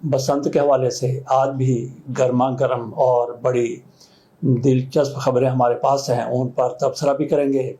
बसंत के हवाले से आज भी गर्मा गर्म और बड़ी दिलचस्प खबरें हमारे पास हैं, उन पर तबसरा भी करेंगे।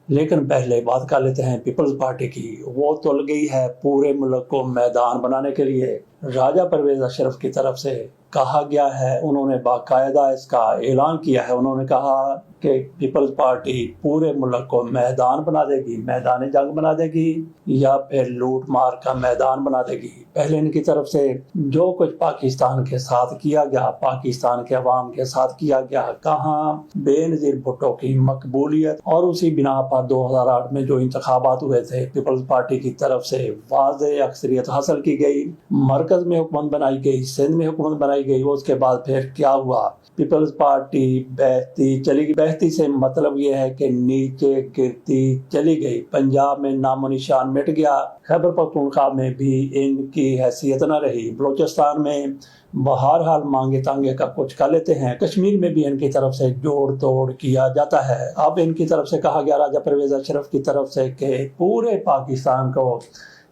लेकिन पहले बात कर लेते हैं पीपल्स पार्टी की। वो तुल गई है पूरे मुल्क को मैदान बनाने के लिए। राजा परवेज अशरफ की तरफ से कहा गया है, उन्होंने बाकायदा इसका ऐलान किया है। उन्होंने कहा कि पीपल्स पार्टी पूरे मुल्क को मैदान बना देगी, मैदान जंग बना देगी या फिर लूट मार का मैदान बना देगी। पहले इनकी तरफ से जो कुछ पाकिस्तान के साथ किया गया, पाकिस्तान के अवाम के साथ किया गया, कहाँ बेनज़ीर भुट्टो की मकबूलियत और उसी बिना पर 2008 में जो इंतखाबात हुए थे, पीपल्स पार्टी की तरफ से वाज़े अक्सरियत हासिल की गई, मरकज में हुकूमत बनाई गई, सिंध में हुकूमत बनाई गई। उसके बाद फिर क्या हुआ? पीपल्स पार्टी बहती चली गई। बहती से मतलब ये है कि नीचे गिरती चली गई। पंजाब में नामो निशान मिट गया, खैबर पख्तूनख्वा में भी इनकी हैसियत न रही, बलूचिस्तान में बहरहाल मांगे तांगे का कुछ कर लेते हैं, कश्मीर में भी इनकी तरफ से जोड़ तोड़ किया जाता है। अब इनकी तरफ से कहा गया राजा परवेज अशरफ की तरफ से कि पूरे पाकिस्तान को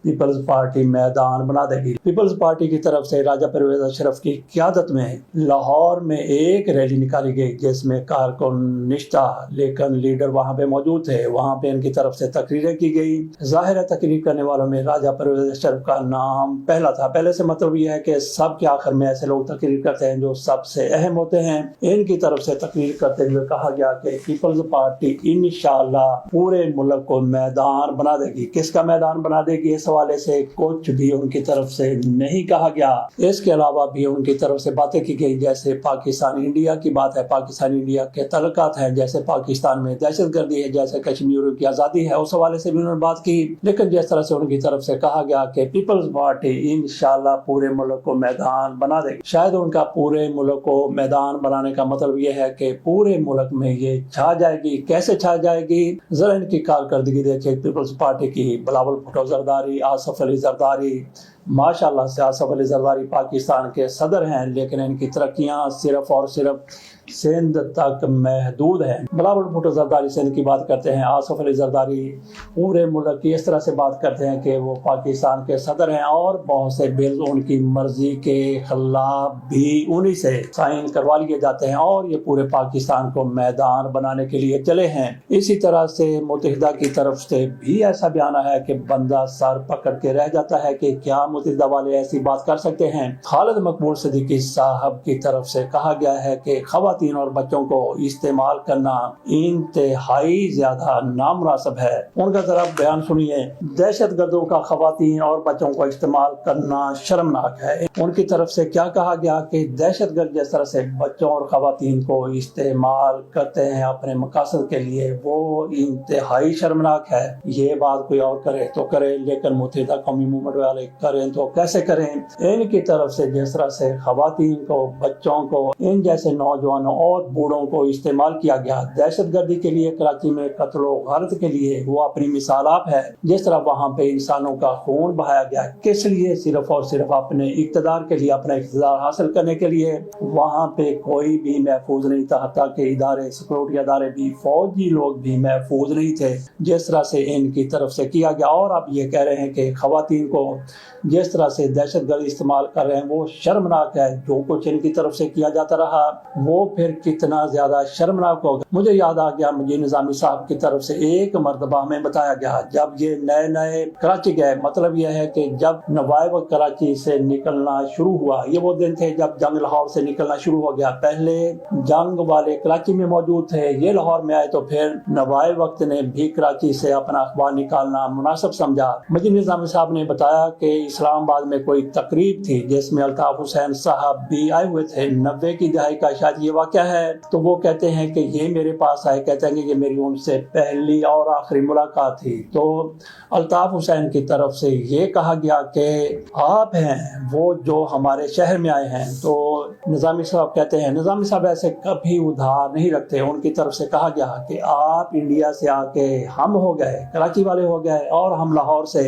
पीपल्स पार्टी मैदान बना देगी। पीपल्स पार्टी की तरफ से राजा परवेज अशरफ की क़यादत में लाहौर में एक रैली निकाली गई, जिसमें कारकुन निश्ता लेकिन लीडर वहां पे मौजूद थे। वहां पे इनकी तरफ से तकरीरें की गई। जाहिर है तकरीर करने वालों में राजा परवेज अशरफ का नाम पहला था। पहले से मतलब यह है कि सब के आखिर में ऐसे लोग तकरीर करते हैं जो सबसे अहम होते हैं। इनकी तरफ से तकरीर करते हुए कहा गया कि पीपल्स पार्टी इंशाअल्लाह पूरे मुल्क को मैदान बना देगी। किसका मैदान बना देगी, इस हवाले से कुछ भी उनकी तरफ से नहीं कहा गया। इसके अलावा भी उनकी तरफ से बातें की गई, जैसे पाकिस्तान इंडिया की बात है, पाकिस्तान इंडिया के तल्लुकात हैं, जैसे पाकिस्तान में दहशतगर्दी है, जैसे कश्मीर की आज़ादी है, उस हवाले से भी उन्होंने बात की। लेकिन जिस तरह से उनकी तरफ से कहा गया कि पीपल्स पार्टी इंशाअल्लाह पूरे मुल्क को मैदान बना देगी, शायद उनका पूरे मुल्क को मैदान बनाने का मतलब ये है कि पूरे मुल्क में ये छा जाएगी। कैसे छा जाएगी, जरा इनकी कारकर्दगी देखिए पीपल्स पार्टी की। बिलावल भुट्टो जरदारी, आसिफ अली जरदारी, माशाअल्लाह से आसिफ अली जरदारी पाकिस्तान के सदर हैं, लेकिन इनकी तरक्कियां सिर्फ और सिर्फ सिंध तक महदूद है। बिलावल भुट्टो जरदारी सिंध की बात करते हैं, आसिफ अली जरदारी पूरे मुल्क की इस तरह से बात करते हैं कि वो पाकिस्तान के सदर हैं और बहुत से बिल उनकी मर्जी के खिलाफ भी उन्हीं से साइन करवा लिए जाते हैं और ये पूरे पाकिस्तान को मैदान बनाने के लिए चले हैं। इसी तरह से मुत्तहिदा की तरफ से भी ऐसा बयान है कि बंदा सर पकड़ के रह जाता है कि क्या मुत्तहिदा वाले ऐसी बात कर सकते हैं। खालिद मकबूल सिद्दीकी साहब की तरफ से कहा गया है कि खवातीन और बच्चों को इस्तेमाल करना इंतहाई ज्यादा नामुनासिब है। उनका जरा बयान सुनिए। दहशत गर्दों का खवातीन और बच्चों को इस्तेमाल करना शर्मनाक है। उनकी तरफ से क्या कहा गया कि दहशत गर्द जिस तरह से बच्चों और खवातीन को इस्तेमाल करते हैं अपने मकासद के लिए, वो इंतहाई शर्मनाक है। ये बात कोई और करे तो करे, लेकिन मुत्तहिदा कौमी मूवमेंट वाले करें तो कैसे करें। इनकी तरफ से जिस तरह से खवातीन को, बच्चों को, इन जैसे नौजवानों और बूढ़ों को इस्तेमाल किया गया दहशत गर्दी के लिए, कराची में कत्लो गारत के लिए, वो अपनी मिसाल आप है। जिस तरह वहाँ पे इंसानों का खून बहाया गया, किस लिए? सिर्फ और सिर्फ अपने इक़्तिदार के लिए, अपना इक़्तिदार हासिल करने के लिए। वहाँ पे कोई भी महफूज नहीं था, हत्ता के इदारे, सिक्योरिटी इदारे भी, फौजी लोग भी महफूज नहीं थे जिस तरह से इनकी तरफ से किया गया। और अब ये कह रहे हैं कि खवातीन को जिस तरह से दहशतगर्द इस्तेमाल कर रहे हैं वो शर्मनाक है। जो कुछ इनकी तरफ से किया जाता रहा वो फिर कितना ज्यादा शर्मनाक होगा। मुझे याद आ गया, मुझे निजामी साहब की तरफ से एक मरतबा हमें बताया गया, जब ये नए नए कराची गए, मतलब यह है कि जब नवाब कराची से निकलना शुरू हुआ, ये वो दिन थे जब जंग लाहौर से निकलना शुरू हो गया। पहले जंग वाले कराची में मौजूद थे, ये लाहौर में आए, तो फिर नवाब वक्त ने भी कराची से अपना अखबार निकालना मुनासिब समझा। मुझे निजामी साहब ने बताया कि इस्लामाबाद में कोई तकरीब थी जिसमें अल्ताफ हुसैन साहब भी आए हुए थे। 90 की दहाई का शायद ये वाक़या है। तो वो कहते हैं कि ये मेरे पास आए, कहते हैं कि ये मेरी उनसे पहली और आखिरी मुलाकात थी। तो अल्ताफ हुसैन की तरफ से ये कहा गया कि आप हैं वो जो हमारे शहर में आए हैं। तो निजामी साहब कहते हैं, निजामी साहब ऐसे कभी उधार नहीं रखते। उनकी तरफ से कहा गया कि आप इंडिया से आके हम हो गए, कराची वाले हो गए, और हम लाहौर से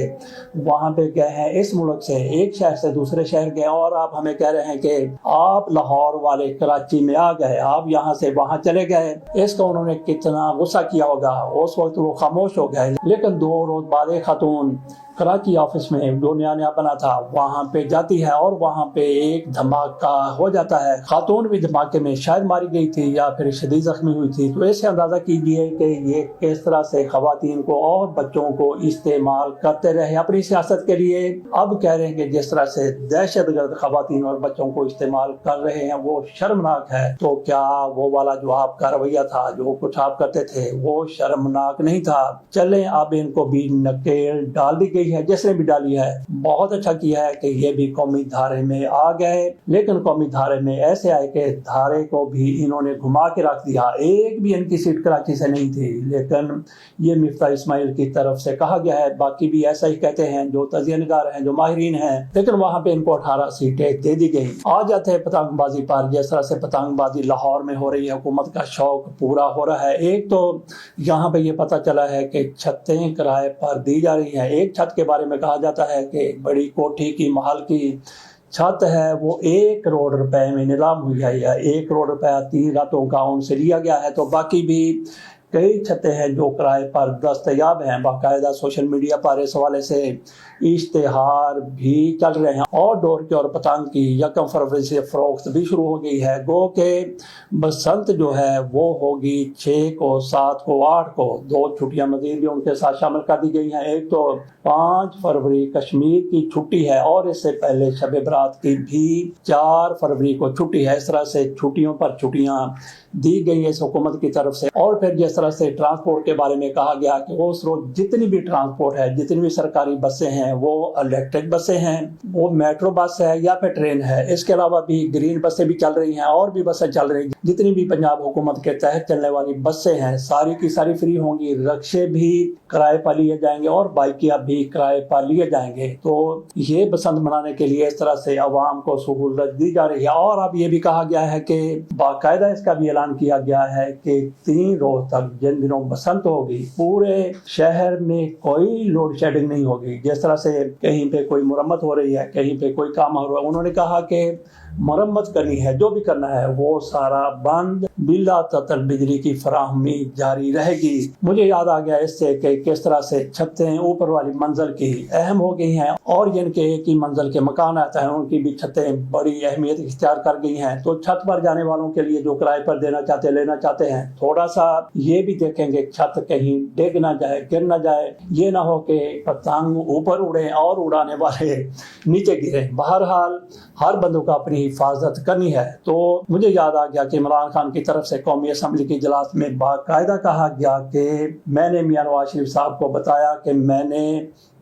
वहाँ पे गए हैं, इस मुल्क से एक शहर से दूसरे शहर गए, और आप हमें कह रहे हैं कि आप लाहौर वाले कराची में आ गए, आप यहाँ से वहाँ चले गए। इसका उन्होंने कितना गुस्सा किया होगा। उस वक्त वो खामोश हो गए। लेकिन 2 रोज बाद एक खातून कराची ऑफिस में जो नया बना था वहाँ पे जाती है और वहाँ पे एक धमाका हो जाता है। खातून भी धमाके में शायद मारी गई थी या फिर शदीद जख्मी हुई थी। तो ऐसे अंदाजा कीजिए कि ये किस तरह से खवातीन को और बच्चों को इस्तेमाल करते रहे अपनी सियासत के लिए। अब कह रहे हैं कि जिस तरह से दहशतगर्द खवातीन और बच्चों को इस्तेमाल कर रहे हैं वो शर्मनाक है। तो क्या वो वाला जो आपका रवैया था, जो कुछ आप करते थे, वो शर्मनाक नहीं था? चले अब इनको भी नकेल डाल दी गई है, जिसने भी डाली है बहुत अच्छा किया है कि ये भी कौमी धारे में आ गए। लेकिन कौमी धारे में ऐसे आए कि धारे को भी इन्होंने घुमा के रख दिया। एक भी इनकी सीट कराची से नहीं थी, लेकिन ये मिफ्ता इस्माइल की तरफ से कहा गया है। बाकी भी ऐसा ही कहते हैं जो तजियनगार हैं, जो माहिरीन हैं। लेकिन वहां पे इनको 18 सीटें दे दी गई। आ जाते हैं पतंगबाजी पर। जिस तरह से पतंगबाजी लाहौर में हो रही है, हुकूमत का शौक पूरा हो रहा है। एक तो यहाँ पे ये पता चला है कि छतें किराए पर दी जा रही हैं। एक छत के बारे में कहा जाता है कि बड़ी कोठी की महल की छत है, वो 1 करोड़ रुपए में नीलाम हुई है या 1 करोड़ रुपया 3 रातों का उनसे लिया गया है। तो बाकी भी कई छतें हैं जो किराए पर दस्तयाब हैं। बाकायदा सोशल मीडिया पर इस हवाले से इश्तेहार भी चल रहे हैं और डोर की और पतंग की 1 फरवरी से फरोख्त भी शुरू हो गई है। गो के बसंत जो है वो होगी 6 को, 7 को, 8 को। 2 छुट्टियां मजीद भी उनके साथ शामिल कर दी गई हैं। एक तो 5 फरवरी कश्मीर की छुट्टी है और इससे पहले शब बरात की भी 4 फरवरी को छुट्टी है। इस तरह से छुट्टियों पर छुट्टियां दी गई है इस हुकूमत की तरफ से। और फिर जिस तरह से ट्रांसपोर्ट के बारे में कहा गया कि उस रोज जितनी भी ट्रांसपोर्ट है, जितनी भी सरकारी बसें हैं, वो इलेक्ट्रिक बसें हैं, वो मेट्रो बस है या फिर ट्रेन है। इसके अलावा भी ग्रीन बसें भी चल रही हैं और भी बसें चल रही हैं। जितनी भी पंजाब हुकूमत के तहत चलने वाली बसें हैं सारी की सारी फ्री होंगी। रिक्शे भी किराए पर लिए जाएंगे और बाइकियां भी किराए पर लिए जाएंगे। तो ये बसंत मनाने के लिए इस तरह से आवाम को सहूलत दी जा रही है। और अब ये भी कहा गया है कि बाकायदा इसका भी ऐलान किया गया है कि 3 रोज तक जिन दिनों बसंत होगी पूरे शहर में कोई लोड शेडिंग नहीं होगी। जिस तरह से कहीं पे कोई मुरम्मत हो रही है, कहीं पे कोई काम हो रहा है, उन्होंने कहा कि मरम्मत करनी है, जो भी करना है वो सारा बंद, बिला ततल बिजली की फराहमी जारी रहेगी। मुझे याद आ गया इससे कि किस तरह से छतें ऊपर वाली मंजिल की अहम हो गई हैं और जिनके एक ही मंजिल के मकान आता है उनकी भी छतें बड़ी अहमियत इख्तियार कर गई हैं। तो छत पर जाने वालों के लिए जो किराए पर देना चाहते, लेना चाहते हैं, थोड़ा सा ये भी देखेंगे छत कहीं डिग ना जाए, गिर ना जाए। ये ना हो कि पतंग ऊपर उड़े और उड़ाने वाले नीचे गिरे। बहरहाल हर बंदों का अपनी हिफाजत करनी है। तो मुझे याद आ गया कि इमरान खान की तरफ से कौमी असम्बली के इजलास में बाकायदा कहा गया कि मैंने मियां नवाज शरीफ साहब को बताया कि मैंने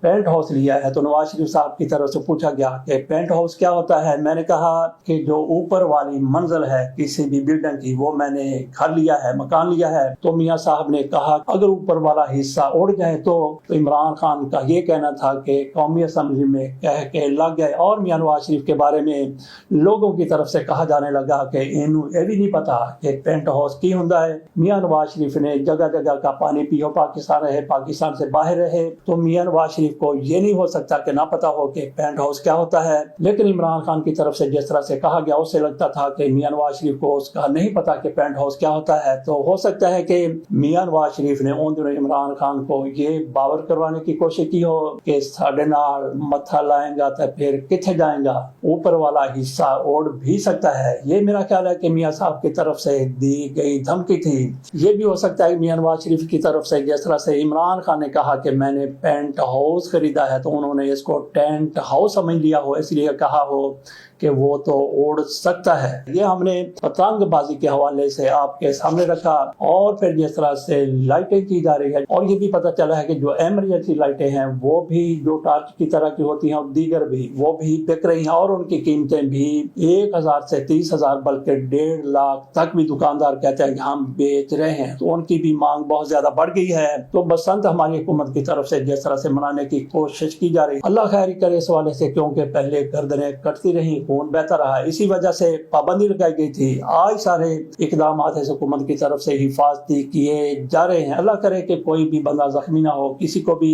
पेंट हाउस लिया है। तो नवाज शरीफ साहब की तरफ से पूछा गया कि पेंट हाउस क्या होता है। मैंने कहा कि जो ऊपर वाली मंजिल है किसी भी बिल्डिंग की, वो मैंने घर लिया है, मकान लिया है। तो मियां साहब ने कहा अगर ऊपर वाला हिस्सा उड़ जाए तो इमरान खान का ये कहना था कि कौमी असम्बली में कह के लग गए। और मियां नवाज शरीफ के बारे में लोगों की तरफ से कहा जाने लगा कि इन्हू ये भी नहीं पता कि पेंट हाउस की होता है। मियां नवाज शरीफ ने जगह जगह का पानी पियो, पाकिस्तान रहे, पाकिस्तान से बाहर रहे। तो मियां नवाज शरीफ को ये नहीं हो सकता कि ना पता हो कि पेंट हाउस क्या होता है। लेकिन इमरान खान की तरफ से जिस तरह से कहा गया उससे लगता था कि मियां नवाज शरीफ को उसका नहीं पता कि पेंट हाउस क्या होता है। तो हो सकता है कि मियां नवाज शरीफ ने उन दिनों इमरान खान को ये बावर करवाने की कोशिश की हो कि साढ़े नाल मत्था लाएगा तो फिर किथे जाएगा, ऊपर वाला हिस्सा उड़ भी सकता है। ये मेरा ख्याल है कि मियां साहब की तरफ से दी गई धमकी थी। ये भी हो सकता है मियां नवाज शरीफ की तरफ से जिस तरह से इमरान खान ने कहा कि मैंने पेंट हाउस खरीदा है तो उन्होंने इसको टेंट हाउस समझ लिया हो, इसलिए कहा हो कि वो तो उड़ सकता है। ये हमने पतंगबाजी के हवाले से आपके सामने रखा। और फिर जिस तरह से लाइटें की जा रही है और ये भी पता चला है कि जो इमरजेंसी लाइटें हैं वो भी जो टार्च की तरह की होती हैं और दीगर भी वो भी बिक रही हैं और उनकी कीमतें भी 1000 से 30,000 बल्कि 1.5 लाख तक भी दुकानदार कहते हैं कि हम बेच रहे हैं। तो उनकी भी मांग बहुत ज्यादा बढ़ गई है। तो बसंत हमारी हुकूमत की तरफ से जिस तरह से मनाने की कोशिश की जा रही है, अल्लाह खैर करे इस वाले से, क्योंकि पहले गर्दनें कटती रही, खून बहता रहा, इसी वजह से पाबंदी लगाई गई थी। आज सारे इकदाम इस हुकूमत की तरफ से हिफाजती किए जा रहे हैं। अल्लाह करे कि कोई भी बंदा जख्मी ना हो, किसी को भी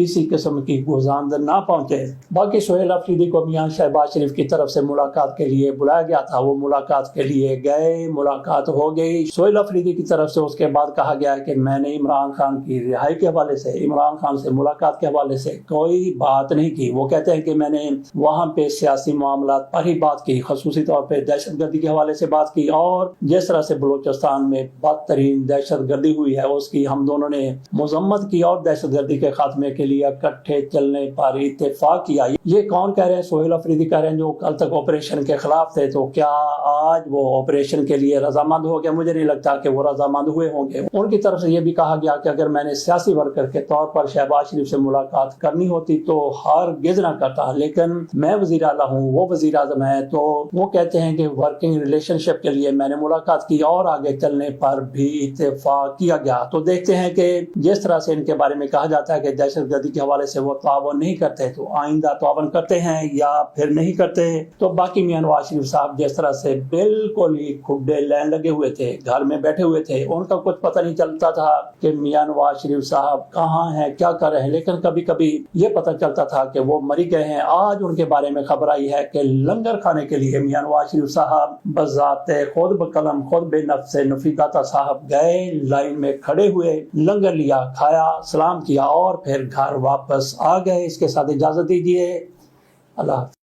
کسی قسم کی گزاند نہ پہنچے۔ باقی سہیل افریدی کو میاں شہباز شریف کی طرف سے ملاقات کے لیے بلایا گیا تھا، وہ ملاقات کے لیے گئے، ملاقات ہو گئی۔ سہیل افریدی کی طرف سے اس کے بعد کہا گیا کہ میں نے عمران خان کی رہائی کے حوالے سے، عمران خان سے ملاقات کے حوالے سے کوئی بات نہیں کی۔ وہ کہتے ہیں کہ میں نے وہاں پہ سیاسی معاملات پر ہی بات کی، خصوصی طور پہ دہشت گردی کے حوالے سے بات کی، اور جس طرح سے بلوچستان میں بدترین دہشت گردی ہوئی ہے اس کی ہم دونوں نے مذمت کی اور دہشت گردی کے خاتمے کے لیے اکٹھے چلنے پر اتفاق کیا۔ یہ کون کہہ رہے ہیں؟ سہیل افریدی کہہ رہے ہیں جو کل تک آپریشن کے خلاف تھے، تو کیا آج وہ آپریشن کے لیے رضامند ہو گئے؟ مجھے نہیں لگتا کہ وہ رضامند ہوئے ہوں گے۔ ان کی طرف سے یہ بھی کہا گیا کہ اگر میں نے سیاسی ورکر کے طور پر شہباز شریف سے ملاقات کرنی ہوتی تو ہرگز نہ کرتا، لیکن میں وزیر اعلیٰ ہوں، وہ وزیر اعظم ہے، تو وہ کہتے ہیں کہ ورکنگ ریلیشن شپ کے لیے میں نے ملاقات کی اور آگے چلنے پر بھی اتفاق کیا گیا۔ تو دیکھتے ہیں کہ جس طرح سے ان کے بارے میں کہا جاتا ہے کہ دہشت گردی کے حوالے سے وہ تعاون نہیں کرتے، تو آئندہ تعاون کرتے ہیں یا پھر نہیں کرتے۔ تو باقی میاں نواز شریف صاحب جس طرح سے بالکل ہی کھڈے لین لگے ہوئے تھے، گھر میں بیٹھے ہوئے تھے، ان کا کچھ پتہ نہیں چلتا تھا کہ میاں نواز شریف صاحب کہاں ہیں، کیا کر رہے ہیں، لیکن کبھی کبھی یہ پتہ چلتا تھا کہ وہ مری گئے ہیں۔ آج ان کے بارے میں خبر آئی ہے کہ لنگر کھانے کے لیے میاں نواز شریف صاحب بذات خود بقلم خود بے نفس نفی داتا صاحب گئے، لائن میں کھڑے ہوئے، لنگر لیا، کھایا، سلام کیا اور پھر گھر واپس آ گئے۔ اس کے ساتھ اجازت دیجیے، اللہ حافظ۔